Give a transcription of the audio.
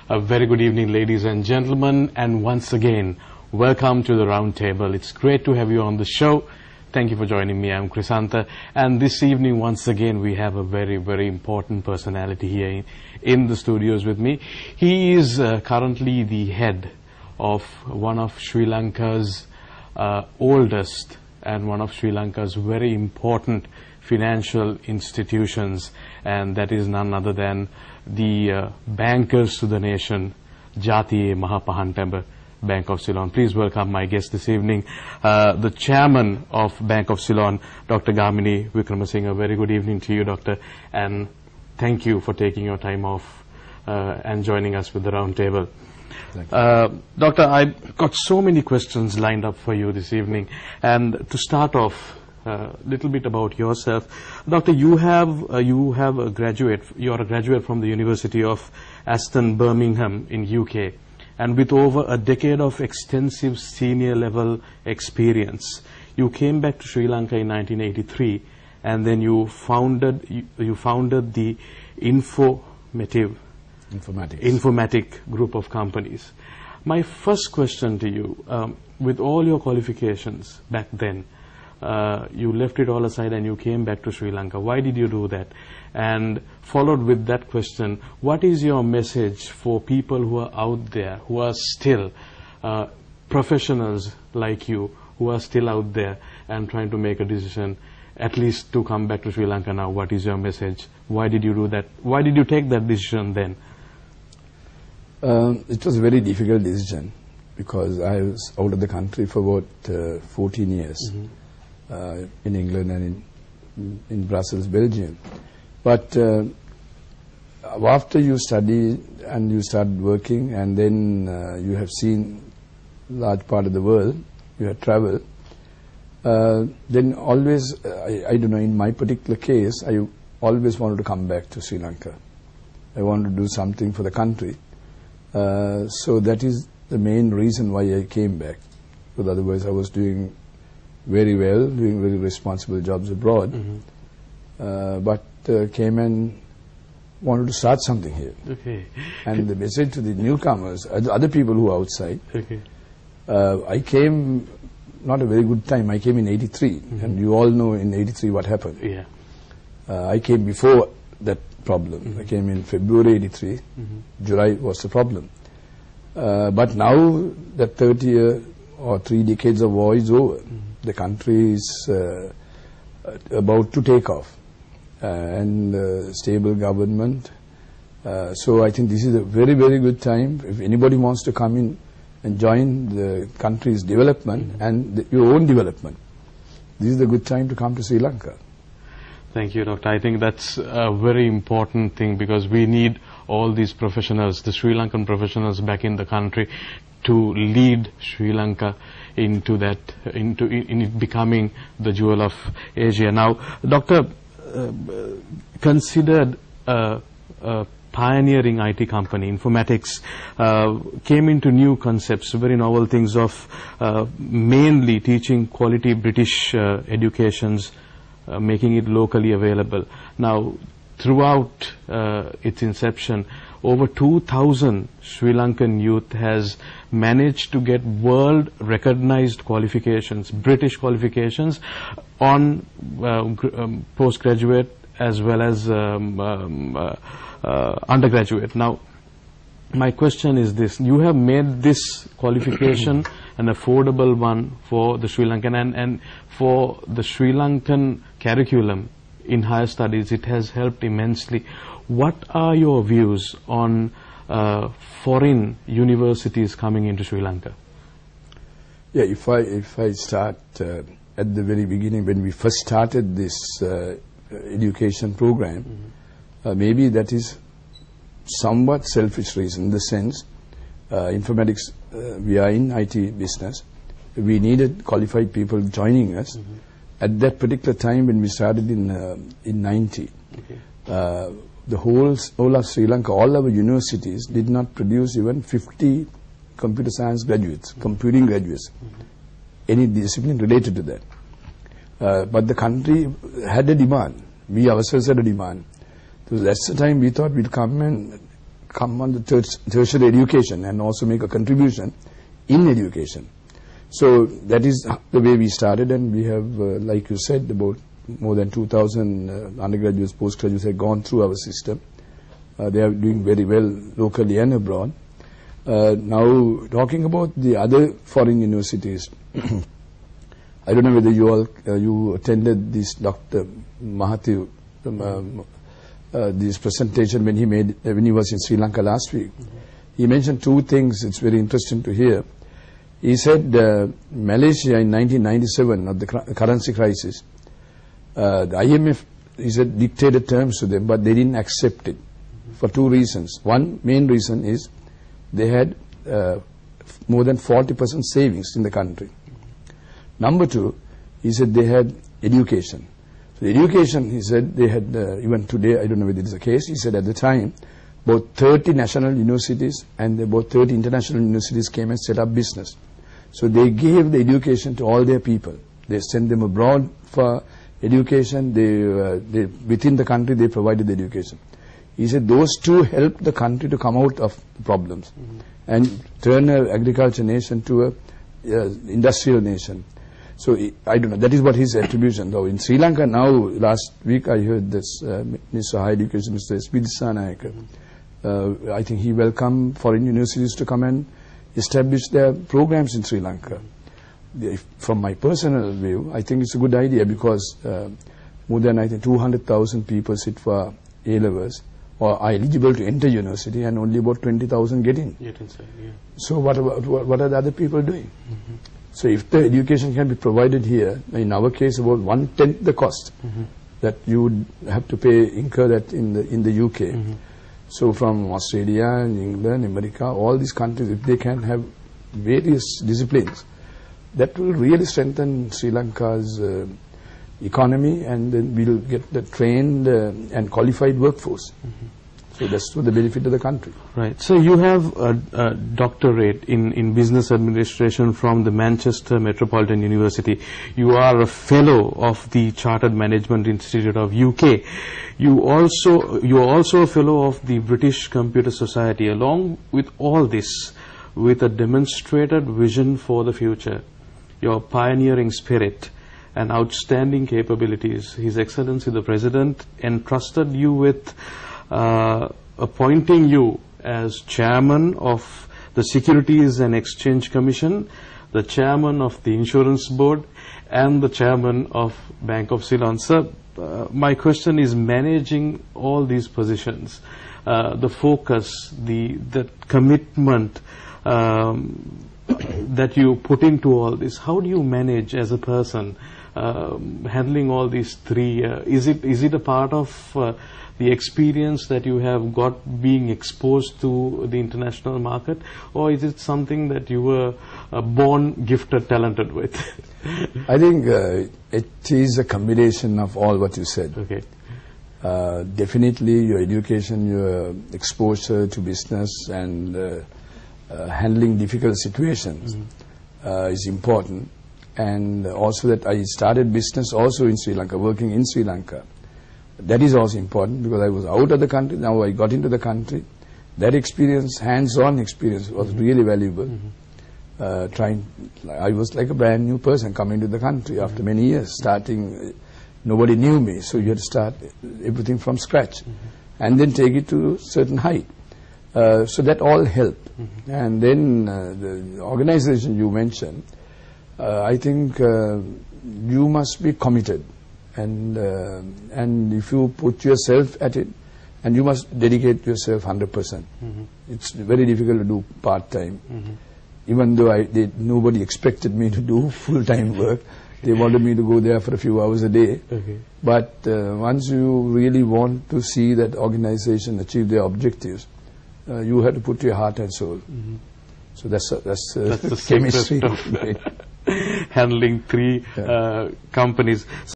A very good evening, ladies and gentlemen, and once again, welcome to the round table. It's great to have you on the show. Thank you for joining me. I'm Krisanta, and this evening, once again, we have a very, very important personality here in the studios with me. He is currently the head of one of Sri Lanka's oldest and one of Sri Lanka's very important financial institutions, and that is none other than the bankers to the nation, Jatiye Mahapahantamba Bank of Ceylon. Please welcome my guest this evening, the chairman of Bank of Ceylon, Dr. Gamini Wickramasinghe. Very good evening to you, Doctor, and thank you for taking your time off and joining us with the round table. Doctor, I've got so many questions lined up for you this evening, and to start off, a little bit about yourself. Doctor, you are a graduate from the University of Aston, Birmingham in UK, and with over a decade of extensive senior level experience. You came back to Sri Lanka in 1983, and then you founded the Informatic group of companies. My first question to you, with all your qualifications back then, you left it all aside and you came back to Sri Lanka. Why did you do that? And followed with that question, what is your message for people who are out there, who are still professionals like you, who are still out there and trying to make a decision, at least to come back to Sri Lanka now? What is your message? Why did you do that? Why did you take that decision then? It was a very difficult decision because I was out of the country for about 14 years. In England and in Brussels, Belgium. But after you study and you start working, and then you have seen large part of the world, you have traveled, then always, I don't know, in my particular case, I always wanted to come back to Sri Lanka. I wanted to do something for the country. So that is the main reason why I came back. Because otherwise I was doing very well, doing very responsible jobs abroad, but came and wanted to start something here. Okay. And the message to the newcomers, other people who are outside, I came not a very good time. I came in 83, and you all know in 83 what happened. Yeah. I came before that problem. I came in February 83. July was the problem. But now that 30 years or 3 decades of war is over. The country is about to take off, and stable government. So I think this is a very, very good time. If anybody wants to come in and join the country's development and your own development, this is a good time to come to Sri Lanka. Thank you, Doctor. I think that's a very important thing, because we need all these professionals, the Sri Lankan professionals back in the country, to lead Sri Lanka into it becoming the jewel of Asia. Now, Doctor, considered a pioneering IT company, Informatics, came into new concepts, very novel things of mainly teaching quality British educations, making it locally available. Now, throughout its inception, over 2,000 Sri Lankan youth has managed to get world-recognized qualifications, British qualifications, on postgraduate as well as undergraduate. Now, my question is this. You have made this qualification an affordable one for the Sri Lankan, and for the Sri Lankan curriculum in higher studies, it has helped immensely. What are your views on foreign universities coming into Sri Lanka? Yeah, if I start at the very beginning, when we first started this education program, maybe that is somewhat selfish reason, in the sense, informatics, we are in IT business, we needed qualified people joining us. At that particular time when we started in 90, the whole of Sri Lanka, all our universities did not produce even 50 computer science graduates, computing graduates, any discipline related to that. But the country had a demand. We ourselves had a demand. So that's the time we thought we'd come and come on the tertiary education and also make a contribution in education. So that is the way we started, and we have, like you said, about more than 2,000 undergraduates, postgraduates have gone through our system. They are doing very well locally and abroad. Now, talking about the other foreign universities, I don't know whether you all you attended this Dr. Mahathir this presentation when he was in Sri Lanka last week. He mentioned two things. It's very interesting to hear. He said Malaysia in 1997, of the currency crisis, the IMF, he said, dictated terms to them, but they didn't accept it for two reasons. One main reason is they had more than 40% savings in the country. Number two, he said they had education. So the education, he said, they had, even today, I don't know whether it is the case, he said at the time, about 30 national universities and about 30 international universities came and set up business. So they gave the education to all their people. They sent them abroad for education. They within the country, they provided the education. He said those two helped the country to come out of the problems and turn an agriculture nation to an industrial nation. So I don't know. That is what his attribution. Though in Sri Lanka now, last week I heard this Minister of Higher Education, Mr. S.P. Dissanayake. I think he welcomed foreign universities to come and establish their programs in Sri Lanka. From my personal view, I think it's a good idea because more than I think 200,000 people sit for A-levels or are eligible to enter university, and only about 20,000 get in. So what are the other people doing? So if the education can be provided here, in our case about 1/10 the cost that you would have to incur that in the UK. So from Australia, England, America, all these countries, if they can have various disciplines, that will really strengthen Sri Lanka's economy, and then we'll get the trained and qualified workforce. So that's to the benefit of the country. Right. So you have a doctorate in business administration from the Manchester Metropolitan University. You are a fellow of the Chartered Management Institute of UK. You are also a fellow of the British Computer Society. Along with all this, with a demonstrated vision for the future, your pioneering spirit and outstanding capabilities, His Excellency the President entrusted you with appointing you as chairman of the Securities and Exchange Commission, the chairman of the Insurance Board, and the chairman of Bank of Ceylon. Sir, my question is, managing all these positions, the focus, the commitment that you put into all this, how do you manage as a person handling all these three? Is it a part of the experience that you have got being exposed to the international market, or is it something that you were born gifted, talented with? I think it is a combination of all what you said. Okay. Definitely your education, your exposure to business and handling difficult situations is important. And also that I started business also in Sri Lanka, working in Sri Lanka. That is also important because I was out of the country, now I got into the country. That experience, hands-on experience, was really valuable. I was like a brand new person coming to the country after many years, starting, nobody knew me, so you had to start everything from scratch and then take it to a certain height. So that all helped. And then the organization you mentioned, I think you must be committed. And if you put yourself at it, and you must dedicate yourself 100%. It's very difficult to do part-time. Even though nobody expected me to do full-time work, they wanted me to go there for a few hours a day. But once you really want to see that organization achieve their objectives, you have to put your heart and soul. So that's the chemistry of handling three companies.